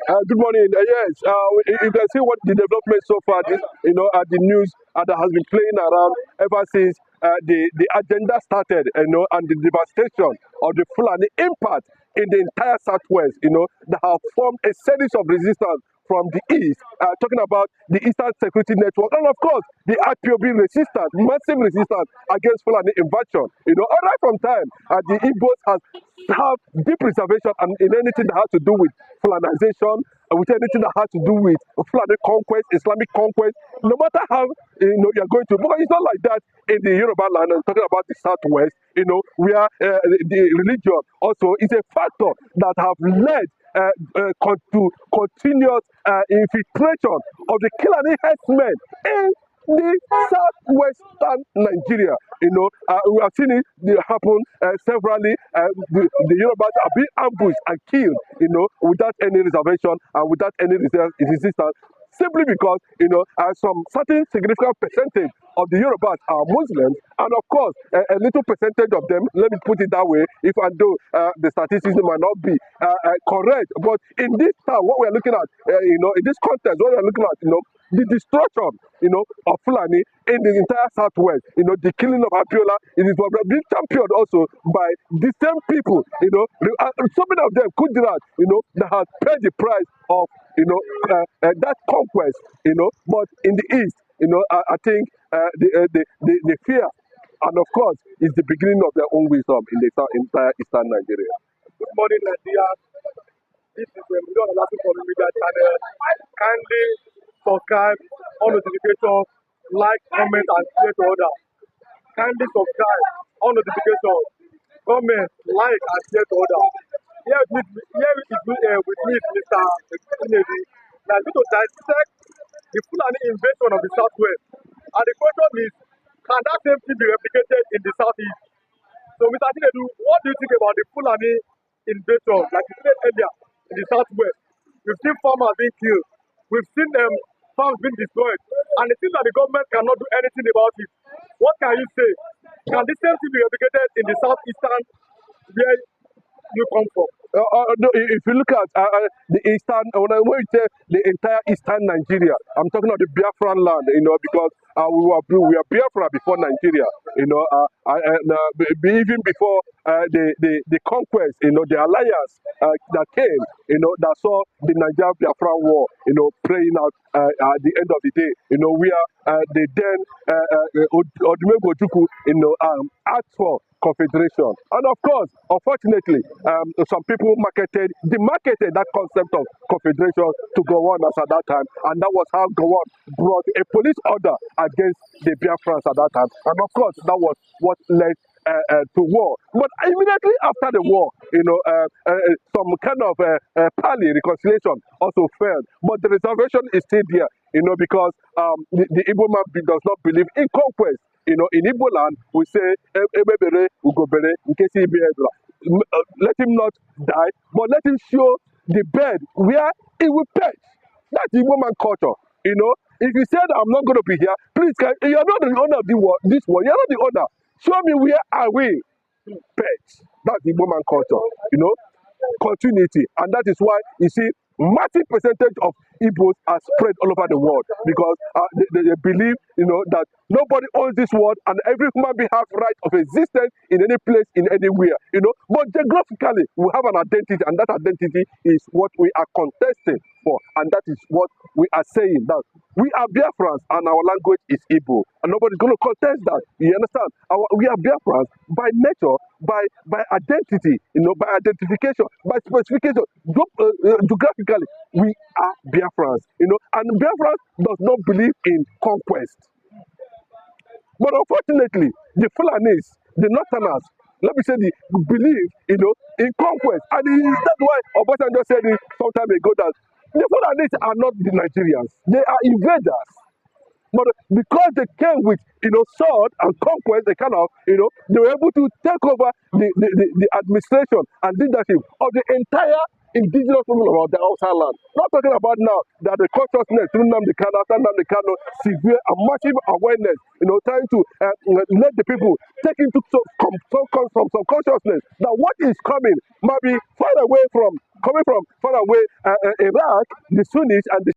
Good morning. Yes, you can see what the development so far, at the news that has been playing around ever since the agenda started, and the devastation of the Fulani impact in the entire Southwest, that have formed a series of resistance from the east, talking about the Eastern Security Network, and of course, the IPOB resistance, massive resistance against Fulani invasion. All right from time, the Igbos have deep reservation and in anything that has to do with Fulanization, with anything that has to do with Fulani conquest, Islamic conquest, no matter how you're going to, because it's not like that in the Yoruba land. I'm talking about the Southwest, where the religion also is a factor that have led to continuous infiltration of the Kilani herdsmen in the southwestern Nigeria. We have seen it happen severally. The Yorubas are being ambushed and killed, without any reservation and without any resistance. Simply because, some certain significant percentage of the Yorubas are Muslims, and of course, a little percentage of them, let me put it that way, if I do, the statistics might not be correct. But in this time, what we are looking at, in this context, what we are looking at, the destruction, of Fulani in the entire Southwest, the killing of Abiola, it is being championed also by the same people, so many of them could do that, that have paid the price of, that conquest, but in the East, I think the fear, and of course, is the beginning of their own wisdom in the entire Eastern Nigeria. Good morning, Nigeria. This is Don Olatunji from the media channel. Kindly subscribe, on notifications, like, comment, and share to others. Kindly subscribe, on notifications, comment, like, and share to others. Here with me is Mr. Navy. Now, going to dissect the Fulani invasion of the Southwest. And the question is, can that same thing be replicated in the Southeast? So, Mr. Chinedu, what do you think about the Fulani invasion, like you said earlier, in the Southwest? We've seen farmers being killed. We've seen farms being destroyed. And it seems that the government cannot do anything about it. What can you say? Can the same thing be replicated in the Southeastern, where you come from? No, if you look at the eastern, when we say the entire eastern Nigeria, I'm talking of the Biafran land, because we are Biafra before Nigeria, even before the conquest, the alliance that came, that saw the Nigeria Biafran war, playing out at the end of the day, where the then Odumegwu Ojukwu, asked for confederation. And of course, unfortunately, some people demarcated that concept of confederation to Gowon as at that time, and that was how Gowon brought a police order against the Biafrans at that time. And of course, that was what led to war. But immediately after the war, some kind of parley reconciliation also failed. But the reservation is still there, because the Igbo man does not believe in conquest. In Igbo land, we say, Ebebere, Ugobere, in case he be let him not die, but let him show the bed where he will perch. That's Igbo man culture. If you said, I'm not going to be here, please, you're not the owner of this world. You're not the owner. Show me where I will perch. That's Igbo man culture. Continuity. And that is why, you see, massive percentage of Igbos are spread all over the world, because they believe, that nobody owns this world and every human being has right of existence in any place, in anywhere, But geographically, we have an identity, and that identity is what we are contesting for, and that is what we are saying, that we are Biafrans and our language is Igbo, and nobody's going to contest that. You understand? We are Biafrans by nature, by identity, by identification, by specification. Geographically, we are Biafrans, and Biafrans does not believe in conquest. But unfortunately, the Fulanis, the Northerners, let me say, believe, in conquest. And that's why Obasanjo said it some time ago that the Fulanis are not the Nigerians. They are invaders. But because they came with, sword and conquest, they they were able to take over the administration and leadership of the entire, indigenous people of the outside land. Not talking about now that the consciousness through Nnamdi Kanu, after Nnamdi Kanu, severe and massive awareness, trying to let the people take into some consciousness that what is coming might be far away from, coming from far away Iraq, the Sunnis and the